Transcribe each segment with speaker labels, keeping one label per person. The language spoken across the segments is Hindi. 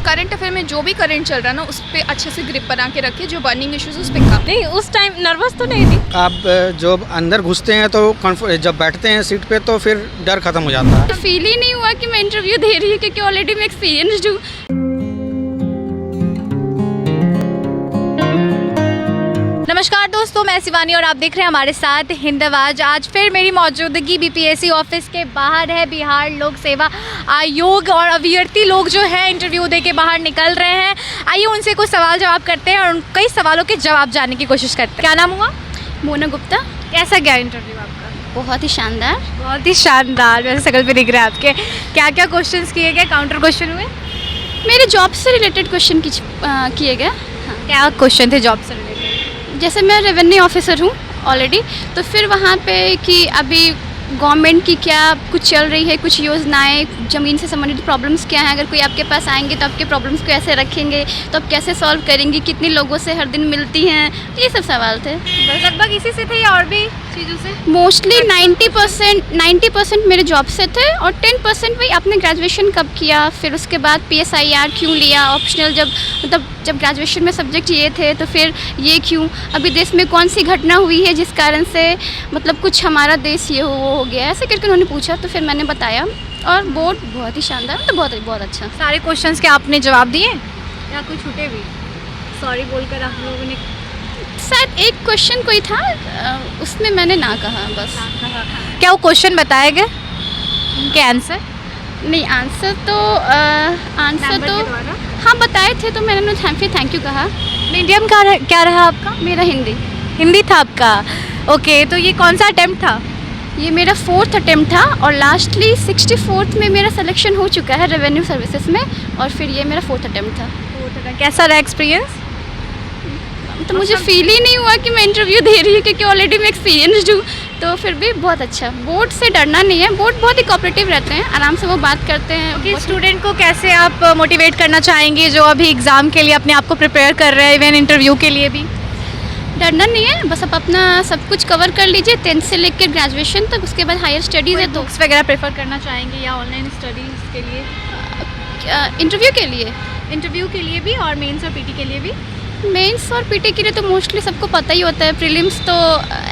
Speaker 1: करंट अफेयर में जो भी करंट चल रहा है ना, उस पर अच्छे से ग्रिप बना के रखिए। जो बर्निंग इश्यूज उस पर काम।
Speaker 2: नहीं, उस टाइम नर्वस तो नहीं थी।
Speaker 3: आप जब अंदर घुसते हैं तो जब बैठते हैं सीट पे तो फिर डर खत्म हो जाता है।
Speaker 1: फील ही नहीं हुआ कि मैं इंटरव्यू दे रही हूँ, क्योंकि ऑलरेडी मैं एक्सपीरियंस्ड हूँ।
Speaker 4: नमस्कार दोस्तों, मैं शिवानी और आप देख रहे हैं हमारे साथ हिंद आवाज़। आज फिर मेरी मौजूदगी बीपीएससी ऑफिस के बाहर है। बिहार लोक सेवा आयोग और अभ्यर्थी लोग जो है इंटरव्यू दे के बाहर निकल रहे हैं। आइए उनसे कुछ सवाल जवाब करते हैं और उन कई सवालों के जवाब जानने की कोशिश करते हैं। क्या नाम हुआ?
Speaker 1: मोना गुप्ता।
Speaker 4: कैसा गया इंटरव्यू आपका?
Speaker 1: बहुत ही शानदार।
Speaker 4: बहुत ही शानदार। वैसे शकल पे दिख रहा है आपके। क्या क्या क्वेश्चन किए गए? काउंटर क्वेश्चन हुए?
Speaker 1: मेरे जॉब से रिलेटेड क्वेश्चन किए गए। हाँ।
Speaker 4: क्या क्वेश्चन थे जॉब से रिलेटेड?
Speaker 1: जैसे मैं रेवेन्यू ऑफिसर हूँ ऑलरेडी, तो फिर वहाँ पे कि अभी गवर्नमेंट की क्या कुछ चल रही है, कुछ योजनाएं, ज़मीन से संबंधित प्रॉब्लम्स क्या हैं, अगर कोई आपके पास आएंगे तो आपके प्रॉब्लम्स को कैसे रखेंगे, तो आप कैसे सॉल्व करेंगी, कितने लोगों से हर दिन मिलती हैं, ये सब सवाल थे।
Speaker 4: बस लगभग इसी से थे या और भी चीज़ों से?
Speaker 1: मोस्टली 90% मेरे जॉब से थे और 10% वही आपने ग्रेजुएशन कब किया, फिर उसके बाद PSIR क्यों लिया, ऑप्शनल जब ग्रेजुएशन में सब्जेक्ट ये थे तो फिर ये क्यों, अभी देश में कौन सी घटना हुई है जिस कारण से मतलब कुछ हमारा देश ये वो हो गया, ऐसे करके उन्होंने पूछा तो फिर मैंने बताया। और बोर्ड बहुत ही शानदार, तो बहुत अच्छा।
Speaker 4: सारे क्वेश्चंस के आपने जवाब दिए या कोई छूटे भी? सॉरी बोलकर आप लोगों ने
Speaker 1: शायद एक क्वेश्चन कोई था, उसमें मैंने ना कहा बस।
Speaker 4: क्या वो क्वेश्चन बताए गए उनके आंसर?
Speaker 1: नहीं, आंसर तो हाँ बताए थे, तो मैंने थैंक यू कहा।
Speaker 4: मीडियम क्या रहा आपका?
Speaker 1: मेरा
Speaker 4: हिंदी था आपका। ओके, तो ये कौन सा अटेम्प्ट था?
Speaker 1: ये मेरा 4th अटेम्प्ट था और लास्टली 64th में मेरा सिलेक्शन हो चुका है रेवेन्यू सर्विसेज में, और फिर ये मेरा 4th अटेम्प्ट था।
Speaker 4: कैसा रहा एक्सपीरियंस?
Speaker 1: तो मुझे फील ही नहीं हुआ कि मैं इंटरव्यू दे रही हूँ, क्योंकि ऑलरेडी मैं एक्सपीरियंस्ड हूँ, तो फिर भी बहुत अच्छा। बोर्ड से डरना नहीं है, बोर्ड बहुत ही कोऑपरेटिव रहते हैं, आराम से वो बात करते हैं।
Speaker 4: कि स्टूडेंट को कैसे आप मोटिवेट करना चाहेंगे जो अभी एग्ज़ाम के लिए अपने आप को प्रिपेयर कर रहे हैं, इवन इंटरव्यू के लिए भी?
Speaker 1: डरना नहीं है, बस आप अपना सब कुछ कवर कर लीजिए 10th से लेकर ग्रेजुएशन तक, उसके बाद हायर स्टडीज़ है तो
Speaker 4: बुक्स वगैरह प्रेफर करना चाहेंगे या ऑनलाइन स्टडीज़ के लिए? इंटरव्यू के लिए भी और मेंस और पीटी के लिए भी?
Speaker 1: मेंस और पीटी के लिए तो मोस्टली सबको पता ही होता है, प्रीलिम्स तो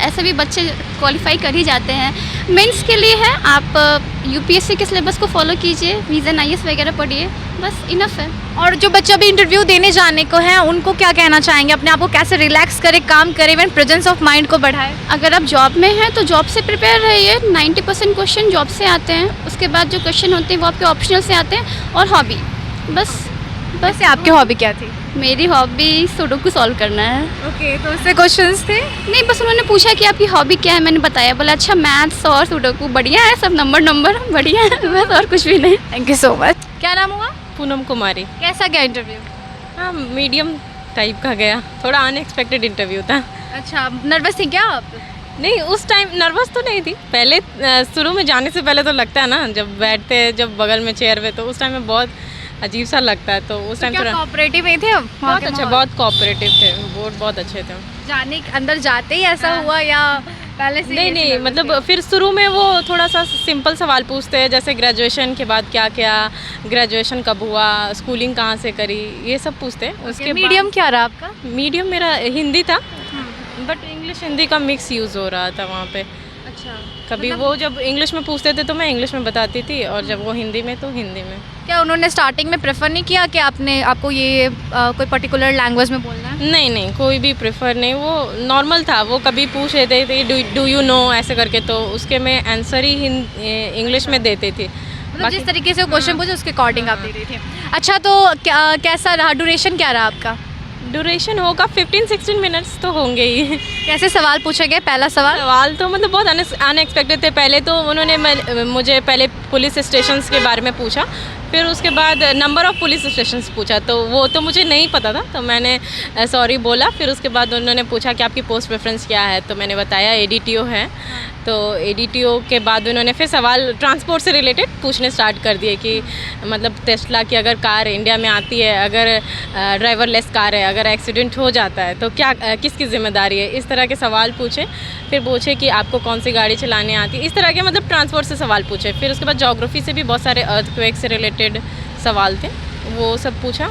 Speaker 1: ऐसे भी बच्चे क्वालिफाई कर ही जाते हैं। मेंस के लिए है, आप यूपीएससी के सिलेबस को फॉलो कीजिए, विजन IAS वगैरह पढ़िए, बस इनफ है।
Speaker 4: और जो बच्चे अभी इंटरव्यू देने जाने को हैं उनको क्या कहना चाहेंगे? अपने आप को कैसे रिलैक्स करे, काम करे, इवन प्रेजेंस ऑफ माइंड को बढ़ाए?
Speaker 1: अगर आप जॉब में हैं तो जॉब से प्रिपेयर रहिए। 90% क्वेश्चन जॉब से आते हैं, उसके बाद जो क्वेश्चन होते हैं वो आपके ऑप्शनल से आते हैं। और हॉबी बस
Speaker 4: आपकी हॉबी क्या थी?
Speaker 1: मेरी हॉबी सुडोकू सॉल्व करना है।
Speaker 4: ओके, तो उससे क्वेश्चंस थे?
Speaker 1: नहीं, बस उन्होंने पूछा कि आपकी हॉबी क्या है, मैंने बताया, बोला अच्छा मैथ्स और सुडोकू। बढ़िया है, सब नंबर बढ़िया है, बस और कुछ भी नहीं।
Speaker 4: Thank you so much. क्या नाम हुआ?
Speaker 2: पूनम कुमारी।
Speaker 4: कैसा गया इंटरव्यू?
Speaker 2: हाँ, मीडियम टाइप का गया, थोड़ा अनएक्सपेक्टेड इंटरव्यू था।
Speaker 4: अच्छा, नर्वस थी क्या आप?
Speaker 2: नहीं, उस टाइम नर्वस तो नहीं थी। पहले शुरू में जाने से पहले तो लगता है ना, जब बैठते हैं जब बगल में चेयर पे, तो उस टाइम में बहुत अजीब सा लगता है, तो उस टाइम थोड़ा
Speaker 4: कोऑपरेटिव नहीं थे?
Speaker 2: बहुत अच्छा, बहुत कोऑपरेटिव थे, बोर्ड बहुत अच्छे थे।
Speaker 4: जाने अंदर जाते ही ऐसा हुआ या पहले से?
Speaker 2: नहीं, मतलब फिर शुरू में वो थोड़ा सा सिंपल सवाल पूछते हैं, जैसे ग्रेजुएशन के बाद क्या क्या, ग्रेजुएशन कब हुआ, स्कूलिंग कहाँ से करी, ये सब पूछते हैं। उसके
Speaker 4: मीडियम क्या रहा आपका?
Speaker 2: मीडियम मेरा हिंदी था, बट इंग्लिश हिंदी का मिक्स यूज़ हो रहा था वहाँ पे।
Speaker 4: अच्छा,
Speaker 2: कभी वो जब इंग्लिश में पूछते थे तो मैं इंग्लिश में बताती थी, और जब वो हिंदी में तो हिंदी में।
Speaker 4: क्या उन्होंने स्टार्टिंग में प्रेफर नहीं किया कि आपको ये कोई पर्टिकुलर लैंग्वेज में बोलना है?
Speaker 2: नहीं, कोई भी प्रेफर नहीं, वो नॉर्मल था। वो कभी पूछ लेते थे डू यू नो ऐसे करके, तो उसके मैं आंसर ही इंग्लिश में देती थी।
Speaker 4: मतलब जिस तरीके से क्वेश्चन पूछे उसके अकॉर्डिंग आप दे रही थी। अच्छा, तो कैसा रहा, ड्यूरेशन क्या रहा आपका?
Speaker 2: ड्यूरेशन होगा 15-16 मिनट्स तो होंगे ही।
Speaker 4: कैसे सवाल पूछे गए? पहला
Speaker 2: सवाल तो मतलब बहुत अनएक्सपेक्टेड थे। पहले तो उन्होंने मुझे पहले पुलिस स्टेशंस के बारे में पूछा, फिर उसके बाद नंबर ऑफ़ पुलिस स्टेशंस पूछा, तो वो तो मुझे नहीं पता था, तो मैंने सॉरी बोला। फिर उसके बाद उन्होंने पूछा कि आपकी पोस्ट प्रेफरेंस क्या है, तो मैंने बताया ADTO है। तो ADTO के बाद उन्होंने फिर सवाल ट्रांसपोर्ट से रिलेटेड पूछने स्टार्ट कर दिए कि मतलब टेस्ला की अगर कार इंडिया में आती है, अगर ड्राइवरलेस कार है, अगर एक्सीडेंट हो जाता है तो क्या किसकी ज़िम्मेदारी है, इस तरह के सवाल पूछे। फिर पूछे कि आपको कौन सी गाड़ी चलाने आती है, इस तरह के मतलब ट्रांसपोर्ट से सवाल पूछे। फिर उसके बाद ज्योग्राफी से भी बहुत सारे अर्थक्वेक से रिलेटेड सवाल थे, वो सब पूछा।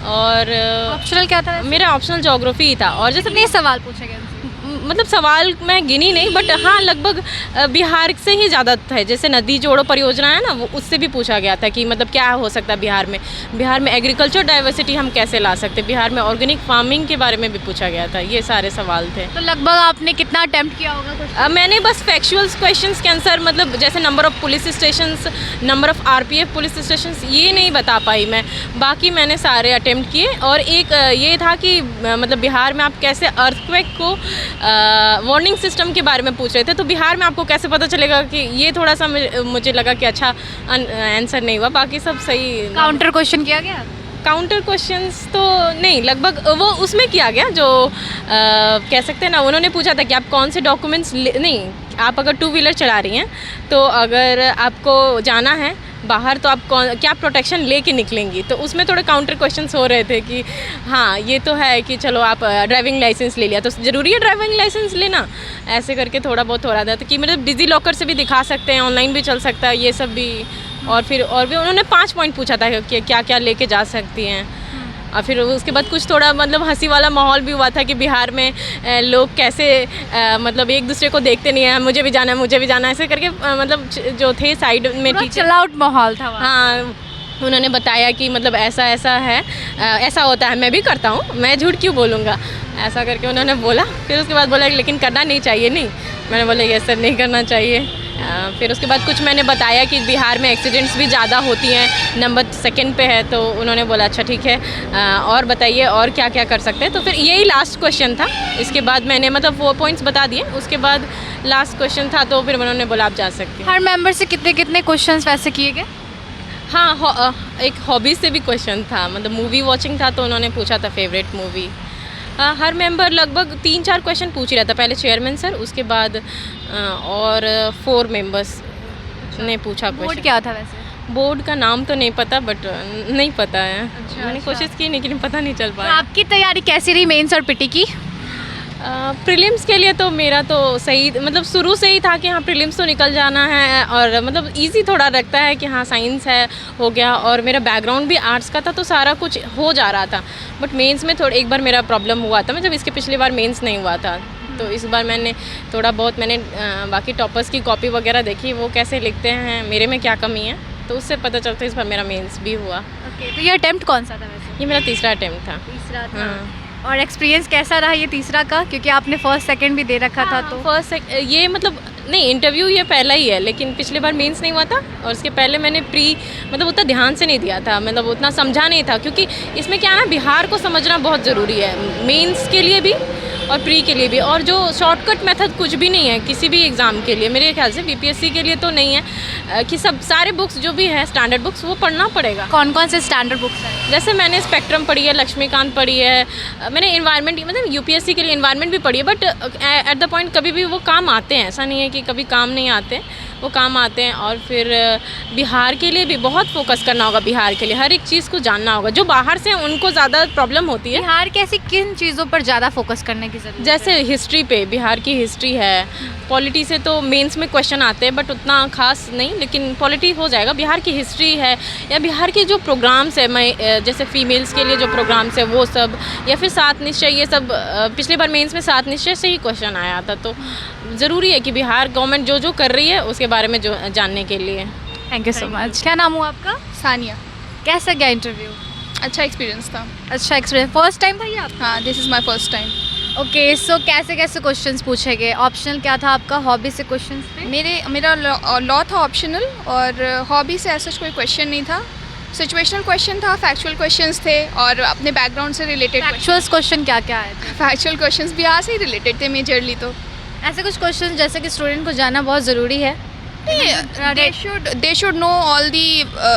Speaker 2: और
Speaker 4: ऑप्शनल क्या था?
Speaker 2: मेरा ऑप्शनल ज्योग्राफी ही था। और जैसे
Speaker 4: कितने सवाल पूछे गए?
Speaker 2: मतलब सवाल मैं गिनी नहीं, बट हाँ लगभग बिहार से ही ज़्यादा थे। जैसे नदी जोड़ो परियोजना है ना, वो उससे भी पूछा गया था कि मतलब क्या हो सकता है बिहार में एग्रीकल्चर डाइवर्सिटी हम कैसे ला सकते हैं, बिहार में ऑर्गेनिक फार्मिंग के बारे में भी पूछा गया था। ये सारे सवाल थे।
Speaker 4: तो लगभग आपने कितना अटेम्प्ट किया होगा क्वेश्चन?
Speaker 2: मैंने बस फैक्चुअल क्वेश्चंस के आंसर, मतलब जैसे number of police stations, number of RPF police stations, ये नहीं बता पाई मैं। बाकी मैंने सारे अटेम्प्ट किए। और एक ये था कि मतलब बिहार में आप कैसे अर्थक्वेक को वार्निंग सिस्टम के बारे में पूछ रहे थे, तो बिहार में आपको कैसे पता चलेगा कि ये थोड़ा सा मुझे लगा कि अच्छा आंसर नहीं हुआ। बाकी सब सही।
Speaker 4: काउंटर क्वेश्चन किया गया?
Speaker 2: काउंटर क्वेश्चंस तो नहीं, लगभग वो उसमें किया गया जो कह सकते हैं ना, उन्होंने पूछा था कि आप कौन से डॉक्यूमेंट्स नहीं, आप अगर 2 व्हीलर चला रही हैं तो अगर आपको जाना है बाहर तो आप क्या प्रोटेक्शन लेके निकलेंगी। तो उसमें थोड़े काउंटर क्वेश्चंस हो रहे थे कि हाँ ये तो है कि चलो आप ड्राइविंग लाइसेंस ले लिया तो ज़रूरी है ड्राइविंग लाइसेंस लेना, ऐसे करके थोड़ा बहुत हो रहा था। तो कि मतलब डिजी लॉकर से भी दिखा सकते हैं, ऑनलाइन भी चल सकता है, ये सब भी। और फिर और भी उन्होंने 5 पॉइंट पूछा था कि क्या क्या लेके जा सकती हैं। और फिर उसके बाद कुछ थोड़ा मतलब हंसी वाला माहौल भी हुआ था कि बिहार में लोग कैसे मतलब एक दूसरे को देखते नहीं है, मुझे भी जाना है मुझे भी जाना है, ऐसे करके मतलब जो थे साइड में टीचर,
Speaker 4: चिल आउट माहौल था वहाँ।
Speaker 2: हाँ उन्होंने बताया कि मतलब ऐसा ऐसा है, ऐसा होता है, मैं भी करता हूँ, मैं झूठ क्यों बोलूँगा, ऐसा करके उन्होंने बोला। फिर उसके बाद बोला लेकिन करना नहीं चाहिए। नहीं, मैंने बोला ये सर नहीं करना चाहिए। फिर उसके बाद कुछ मैंने बताया कि बिहार में एक्सीडेंट्स भी ज़्यादा होती हैं, नंबर 2 पे है। तो उन्होंने बोला अच्छा ठीक है, और बताइए और क्या क्या कर सकते हैं। तो फिर यही लास्ट क्वेश्चन था। इसके बाद मैंने मतलब 4 पॉइंट्स बता दिए। उसके बाद लास्ट क्वेश्चन था तो फिर उन्होंने बोला आप जा सकते हैं।
Speaker 4: हर मेंबर से कितने कितने क्वेश्चंस वैसे किए गए?
Speaker 2: हाँ, एक हॉबी से भी क्वेश्चन था, मतलब मूवी वॉचिंग था तो उन्होंने पूछा था फेवरेट मूवी। हर मेंबर लगभग 3-4 क्वेश्चन पूछ ही रहा था। पहले चेयरमैन सर, उसके बाद और 4 मेंबर्स ने पूछा
Speaker 4: बोर्ड
Speaker 2: क्वेश्चन।
Speaker 4: क्या था वैसे?
Speaker 2: बोर्ड का नाम तो नहीं पता, बट नहीं पता है। मैंने
Speaker 4: अच्छा।
Speaker 2: कोशिश की लेकिन पता नहीं चल
Speaker 4: तो
Speaker 2: पाया।
Speaker 4: आपकी तैयारी कैसी रही मेंस और पीटी की?
Speaker 2: प्रीलिम्स के लिए तो मेरा तो सही, मतलब शुरू से ही था कि हाँ प्रीलिम्स तो निकल जाना है। और मतलब इजी थोड़ा लगता है कि हाँ साइंस है, हो गया। और मेरा बैकग्राउंड भी आर्ट्स का था तो सारा कुछ हो जा रहा था। बट मेंस में थोड़ा एक बार मेरा प्रॉब्लम हुआ था, मतलब इसके पिछली बार मेंस नहीं हुआ था। तो इस बार मैंने थोड़ा बहुत बाकी टॉपर्स की कॉपी वगैरह देखी, वो कैसे लिखते हैं, मेरे में क्या कमी है, तो उससे पता चलता है इस बार मेरा मेंस भी हुआ।
Speaker 4: ओके, तो ये अटेम्प्ट कौन सा था वैसे?
Speaker 2: ये मेरा तीसरा अटेम्प्ट था।
Speaker 4: तीसरा था।
Speaker 2: हाँ।
Speaker 4: और एक्सपीरियंस कैसा रहा ये तीसरा का, क्योंकि आपने फर्स्ट सेकंड भी दे रखा था? तो
Speaker 2: फर्स्ट ये मतलब नहीं, इंटरव्यू ये पहला ही है, लेकिन पिछली बार मेंस नहीं हुआ था। और उसके पहले मैंने मतलब उतना ध्यान से नहीं दिया था, मतलब उतना समझा नहीं था, क्योंकि इसमें क्या है ना, बिहार को समझना बहुत ज़रूरी है, मेंस के लिए भी और प्री के लिए भी। और जो शॉर्टकट मेथड कुछ भी नहीं है किसी भी एग्ज़ाम के लिए, मेरे ख्याल से बीपीएससी के लिए तो नहीं है कि सब सारे बुक्स जो भी है स्टैंडर्ड बुक्स वो पढ़ना पड़ेगा।
Speaker 4: कौन कौन से स्टैंडर्ड बुक्स हैं?
Speaker 2: जैसे मैंने स्पेक्ट्रम पढ़ी है, लक्ष्मीकांत पढ़ी है, मैंने इन्वायरमेंट मतलब यूपीएससी के लिए इन्वायरमेंट भी पढ़ी है। बट एट द पॉइंट कभी भी वो काम आते हैं, ऐसा नहीं है कि कभी काम नहीं आते, वो काम आते हैं। और फिर बिहार के लिए भी बहुत फोकस करना होगा, बिहार के लिए हर एक चीज़ को जानना होगा। जो बाहर से हैं उनको ज़्यादा प्रॉब्लम होती है।
Speaker 4: बिहार की ऐसी किन चीज़ों पर ज़्यादा फोकस करने की ज़रूरत है?
Speaker 2: जैसे हिस्ट्री पे, बिहार की हिस्ट्री है, पॉलिटी से तो मेंस में क्वेश्चन आते हैं बट उतना खास नहीं, लेकिन पॉलिटी हो जाएगा। बिहार की हिस्ट्री है, या बिहार के जो प्रोग्राम्स है, मैं जैसे फीमेल्स के लिए जो प्रोग्राम्स है वो सब, या फिर 7 निश्चय, ये सब पिछले बार मेंस में 7 निश्चय से ही क्वेश्चन आया था। तो ज़रूरी है कि बिहार गवर्नमेंट जो जो कर रही है उसके बारे में जो जानने के लिए।
Speaker 4: Thank you so much. क्या नाम हुआ आपका?
Speaker 5: सानिया।
Speaker 4: कैसा गया इंटरव्यू?
Speaker 5: अच्छा एक्सपीरियंस था।
Speaker 4: अच्छा एक्सपीरियंस, फर्स्ट टाइम था ये आप?
Speaker 5: हाँ, this is my first time.
Speaker 4: Okay, so कैसे कैसे क्वेश्चंस पूछे गए? ऑप्शनल क्या था आपका? हॉबी से क्वेश्चंस थे?
Speaker 5: मेरा लॉ था ऑप्शनल, और हॉबी से ऐसा कोई क्वेश्चन नहीं था। सिचुएशनल क्वेश्चन था, फैक्चुअल क्वेश्चंस थे, और अपने बैकग्राउंड से रिलेटेड
Speaker 4: एक्चुअल्स क्वेश्चन क्या क्या आए थे?
Speaker 5: फैक्चुअल क्वेश्चंस बिहार से ही रिलेटेड थे मेजरली। तो
Speaker 4: ऐसे कुछ क्वेश्चन जैसे कि स्टूडेंट को जानना बहुत ज़रूरी है।
Speaker 5: they should know all the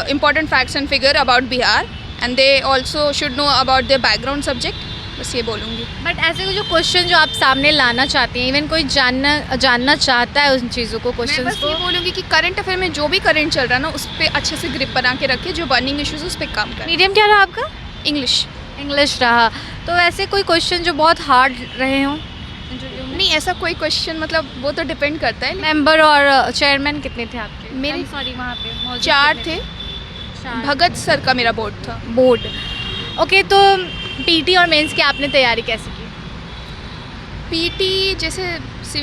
Speaker 5: important facts and figure about Bihar, and they also should know about their background subject. बस ये बोलूँगी।
Speaker 4: बट ऐसे कुछ जो क्वेश्चन जो आप सामने लाना चाहती हैं, इवन कोई जानना चाहता है उन चीज़ों को,
Speaker 5: मैं
Speaker 4: क्वेश्चन
Speaker 5: बस ये बोलूँगी कि करंट अफेयर में जो भी करंट चल रहा है ना, उस पर अच्छे से ग्रिप बना के रखे, जो बर्निंग इश्यूज उस पर काम करें।
Speaker 4: मीडियम क्या रहा आपका?
Speaker 5: इंग्लिश।
Speaker 4: इंग्लिश रहा। तो ऐसे कोई क्वेश्चन जो बहुत हार्ड रहे हों इंटरव्यू में?
Speaker 5: नहीं, ऐसा कोई क्वेश्चन मतलब वो तो डिपेंड करता है।
Speaker 4: मेंबर और चेयरमैन कितने थे आपके?
Speaker 5: मेरे
Speaker 4: सॉरी वहाँ पे मौजूद
Speaker 5: 4
Speaker 4: कितने
Speaker 5: थे।
Speaker 4: चार।
Speaker 5: भगत सर का मेरा बोर्ड था।
Speaker 4: बोर्ड। ओके, तो पीटी और मेंस की आपने तैयारी कैसे की?
Speaker 5: पीटी जैसे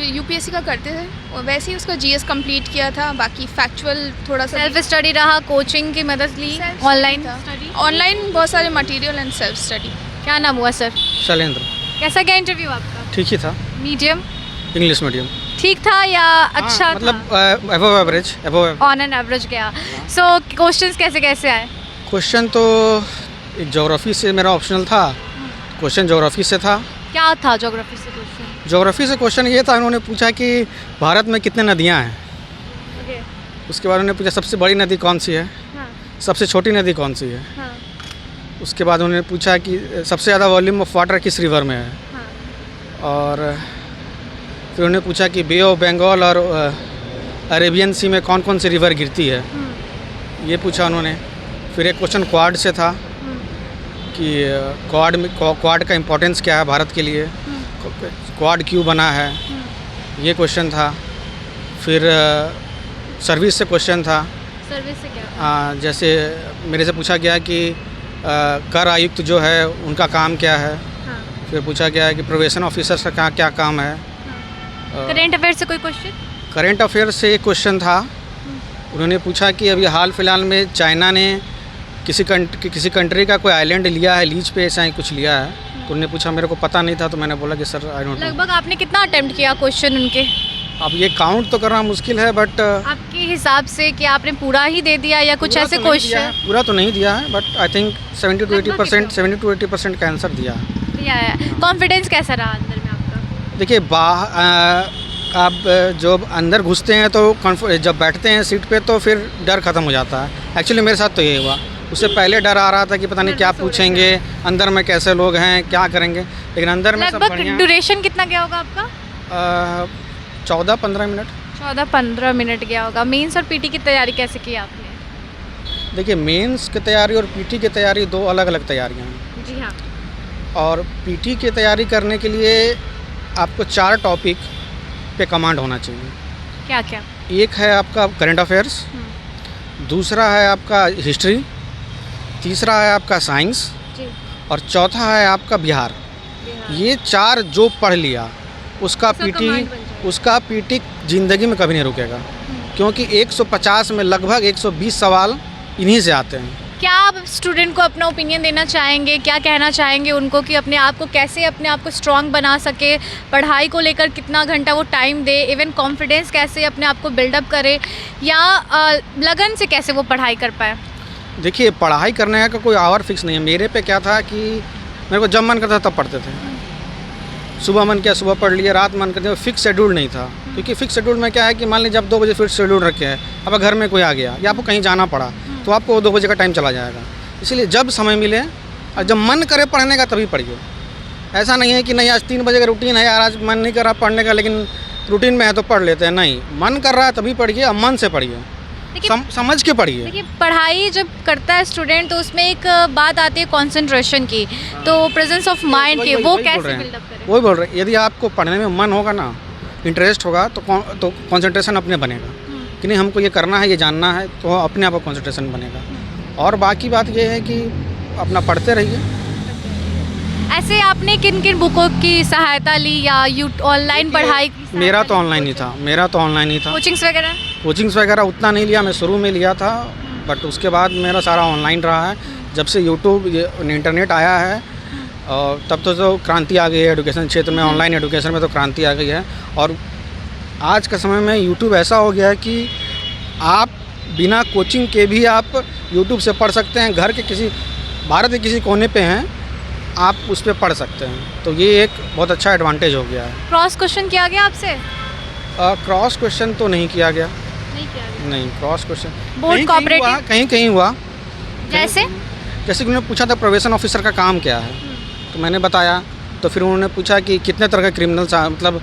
Speaker 5: यूपीएससी का करते थे और वैसे ही उसका जीएस कंप्लीट किया था। बाकी फैक्चुअल थोड़ा सा
Speaker 4: सेल्फ स्टडी रहा, कोचिंग की मदद ली, ऑनलाइन स्टडी?
Speaker 5: ऑनलाइन बहुत सारे मटेरियल एंड सेल्फ स्टडी।
Speaker 4: क्या नाम हुआ सर?
Speaker 3: शैलेंद्र।
Speaker 4: कैसा गया इंटरव्यू आपका?
Speaker 3: ठीक ही था।
Speaker 4: Medium
Speaker 3: English medium.
Speaker 4: ठीक था या अच्छा
Speaker 3: मतलब above average, above.
Speaker 4: On an average गया। सो क्वेश्चंस कैसे कैसे आए?
Speaker 3: क्वेश्चन तो एक ज्योग्राफी से मेरा ऑप्शनल था, क्वेश्चन ज्योग्राफी से था।
Speaker 4: क्या था ज्योग्राफी से क्वेश्चन?
Speaker 3: ज्योग्राफी से क्वेश्चन ये था, उन्होंने पूछा कि भारत में कितने नदियाँ हैं।
Speaker 4: ओके।
Speaker 3: उसके बाद उन्होंने पूछा सबसे बड़ी नदी कौन सी है,
Speaker 4: हाँ
Speaker 3: सबसे छोटी नदी कौन सी है।
Speaker 4: हाँ
Speaker 3: उसके बाद उन्होंने पूछा कि सबसे ज़्यादा वॉल्यूम ऑफ वाटर किस रिवर में है।
Speaker 4: हाँ।
Speaker 3: और फिर उन्होंने पूछा कि बे ऑफ बंगाल और अरेबियन सी में कौन कौन सी रिवर गिरती है, ये पूछा उन्होंने। फिर एक क्वेश्चन क्वाड से था कि क्वाड का इम्पोर्टेंस क्या है भारत के लिए, क्वाड क्यों बना है, ये क्वेश्चन था। फिर सर्विस से क्वेश्चन था।
Speaker 4: सर्विस से क्या?
Speaker 3: जैसे मेरे से पूछा गया कि कर आयुक्त जो है उनका काम क्या है।
Speaker 4: हाँ।
Speaker 3: फिर पूछा गया कि प्रोबेशन ऑफिसर्स का क्या काम है।
Speaker 4: करेंट अफेयर से कोई क्वेश्चन?
Speaker 3: करेंट अफेयर से एक क्वेश्चन था। उन्होंने पूछा कि अभी हाल फिलहाल में चाइना ने किसी कंट्री का कोई आइलैंड लिया है लीज पे, ऐसा ही कुछ लिया है। तो उन्होंने पूछा, मेरे को पता नहीं था, तो मैंने बोला कि सर आई डोंट नो।
Speaker 4: लगभग आपने कितना अटेम्प्ट किया क्वेश्चन उनके?
Speaker 3: अब ये काउंट तो करना मुश्किल है, बट
Speaker 4: आपके हिसाब से कि आपने पूरा ही दे दिया या कुछ ऐसे क्वेश्चन
Speaker 3: पूरा तो नहीं दिया है, बट आई थिंक 70 to 80% का आंसर दिया है।
Speaker 4: दिया है? कॉन्फिडेंस कैसा रहा अंदर में आपका?
Speaker 3: देखिए आप जब अंदर घुसते हैं तो जब बैठते हैं सीट पे तो फिर डर ख़त्म हो जाता है। एक्चुअली मेरे साथ तो ये हुआ। उससे पहले डर आ रहा था कि पता नहीं क्या पूछेंगे, अंदर में कैसे लोग हैं, क्या करेंगे, लेकिन अंदर में सब
Speaker 4: लगभग
Speaker 3: बढ़िया।
Speaker 4: ड्यूरेशन कितना गया होगा आपका?
Speaker 3: 14-15 मिनट।
Speaker 4: 14-15 मिनट गया होगा। मेंस और पीटी की तैयारी कैसे की आपने?
Speaker 3: देखिए, मेंस की तैयारी और पीटी की तैयारी दो अलग अलग तैयारियाँ हैं।
Speaker 4: जी हाँ।
Speaker 3: और पीटी की तैयारी करने के लिए आपको 4 टॉपिक पे कमांड होना चाहिए।
Speaker 4: क्या क्या?
Speaker 3: एक है आपका करंट अफेयर्स, दूसरा है आपका हिस्ट्री, तीसरा है आपका साइंस
Speaker 4: जी।
Speaker 3: और चौथा है आपका बिहार। ये 4 जो पढ़ लिया उसका पीटी ज़िंदगी में कभी नहीं रुकेगा, क्योंकि 150 में लगभग 120 सवाल इन्हीं से आते हैं।
Speaker 4: क्या आप स्टूडेंट को अपना ओपिनियन देना चाहेंगे, क्या कहना चाहेंगे उनको कि अपने आप को कैसे अपने आप को स्ट्रॉन्ग बना सके, पढ़ाई को लेकर कितना घंटा वो टाइम दे, इवन कॉन्फिडेंस कैसे अपने आप को बिल्डअप करे, या लगन से कैसे वो पढ़ाई कर पाए?
Speaker 3: देखिए, पढ़ाई करने का कोई आवर फिक्स नहीं है। मेरे पे क्या था कि मेरे को जब मन करता तब पढ़ते थे। सुबह मन किया सुबह पढ़ लिया, रात मन करते, फिक्स शेड्यूल नहीं था। क्योंकि फिक्स शेड्यूल में क्या है कि मान लीजिए जब 2 बजे फिक्स शेड्यूल रखे हैं, अब घर में कोई आ गया या आपको कहीं जाना पड़ा तो आपको 2 बजे का टाइम चला जाएगा। इसलिए जब समय मिले और जब मन करे पढ़ने का तभी पढ़िए। ऐसा नहीं है कि नहीं आज 3 बजे का रूटीन है यार, आज मन नहीं कर रहा पढ़ने का, लेकिन रूटीन में है तो पढ़ लेते हैं। नहीं, मन कर रहा है तभी पढ़िए और मन से पढ़िए, समझ के पढ़िए।
Speaker 4: देखिए, पढ़ाई जब करता है स्टूडेंट तो उसमें एक बात आती है कंसंट्रेशन की, तो प्रेजेंस ऑफ माइंड की, वो कैसे बिल्डअप करें?
Speaker 3: वही बोल रहे हैं, यदि आपको पढ़ने में मन होगा ना, इंटरेस्ट होगा, तो कंसंट्रेशन अपने बनेगा कि नहीं हमको ये करना है, ये जानना है, तो अपने आप कंसंट्रेशन बनेगा। और बाकी बात ये है कि अपना पढ़ते रहिए।
Speaker 4: ऐसे आपने किन किन बुकों की सहायता ली या ऑनलाइन पढ़ाई?
Speaker 3: मेरा तो ऑनलाइन ही था। कोचिंग्स वगैरह उतना नहीं लिया, मैं शुरू में लिया था, बट उसके बाद मेरा सारा ऑनलाइन रहा है। जब से यूट्यूब इंटरनेट आया है और तब तो क्रांति आ गई है एजुकेशन क्षेत्र में, ऑनलाइन एजुकेशन में तो क्रांति आ गई है। और आज के समय में यूट्यूब ऐसा हो गया है कि आप बिना कोचिंग के भी आप यूट्यूब से पढ़ सकते हैं। घर के भारत के किसी कोने पे हैं, आप उस पर पढ़ सकते हैं। तो ये एक बहुत अच्छा एडवांटेज हो गया है।
Speaker 4: क्रॉस क्वेश्चन किया गया आपसे?
Speaker 3: क्रॉस क्वेश्चन तो नहीं किया गया। नहीं, क्रॉस क्वेश्चन
Speaker 4: बोर्ड कोऑपरेटिव
Speaker 3: कहीं हुआ।
Speaker 4: जैसे
Speaker 3: कि उन्होंने पूछा था प्रोबेशन ऑफिसर का काम क्या है, तो मैंने बताया। तो फिर उन्होंने पूछा कि कितने तरह के क्रिमिनल्स, मतलब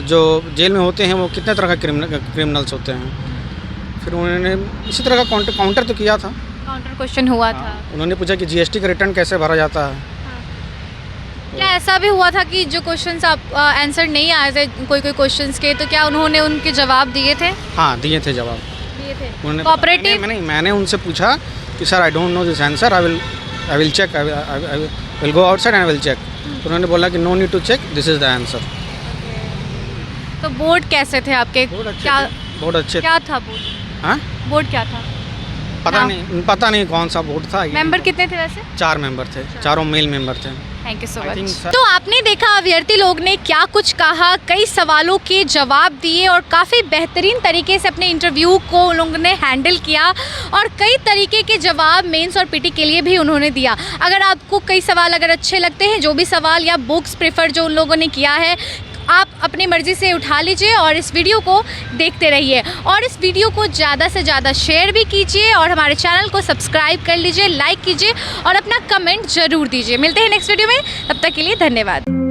Speaker 3: जो जेल में होते हैं वो कितने तरह का क्रिमिनल्स होते हैं। फिर उन्होंने इसी तरह का काउंटर तो किया था,
Speaker 4: काउंटर क्वेश्चन हुआ था।
Speaker 3: उन्होंने पूछा कि जीएसटी का रिटर्न कैसे भरा जाता है।
Speaker 4: क्या ऐसा भी हुआ था कि जो क्वेश्चंस आप आंसर नहीं आए थे कोई क्वेश्चंस के, तो क्या उन्होंने उनके जवाब दिए थे?
Speaker 3: हाँ, दिए थे जवाब।
Speaker 4: दिए थे
Speaker 3: उन्होंने
Speaker 4: कोऑपरेटिव?
Speaker 3: मैंने उनसे पूछा कि sir I don't know this answer, I will check, I will go outside and I will check. तो उन्होंने बोला कि no need to check, this is the answer.
Speaker 4: तो बोर्ड कैसे थे आपके? क्या
Speaker 3: बहुत अच्छे
Speaker 4: क्या था बोर्ड?
Speaker 3: हाँ,
Speaker 4: बोर्ड क्या था?
Speaker 3: पता नहीं कौन सा बोर्ड था।
Speaker 4: मेंबर कितने थे वैसे?
Speaker 3: 4 मेंबर थे, चारों मेल मेंबर थे।
Speaker 4: Thank you so
Speaker 3: I think
Speaker 4: much.
Speaker 3: sir-
Speaker 4: तो आपने देखा अभ्यर्थी लोग ने क्या कुछ कहा, कई सवालों के जवाब दिए और काफ़ी बेहतरीन तरीके से अपने इंटरव्यू को उन लोगों ने हैंडल किया और कई तरीके के जवाब मेंस और पीटी के लिए भी उन्होंने दिया। अगर आपको कई सवाल अगर अच्छे लगते हैं, जो भी सवाल या बुक्स प्रेफर जो उन लोगों ने किया है, आप अपनी मर्ज़ी से उठा लीजिए और इस वीडियो को देखते रहिए और इस वीडियो को ज़्यादा से ज़्यादा शेयर भी कीजिए और हमारे चैनल को सब्सक्राइब कर लीजिए, लाइक कीजिए और अपना कमेंट ज़रूर दीजिए। मिलते हैं नेक्स्ट वीडियो में, तब तक के लिए धन्यवाद।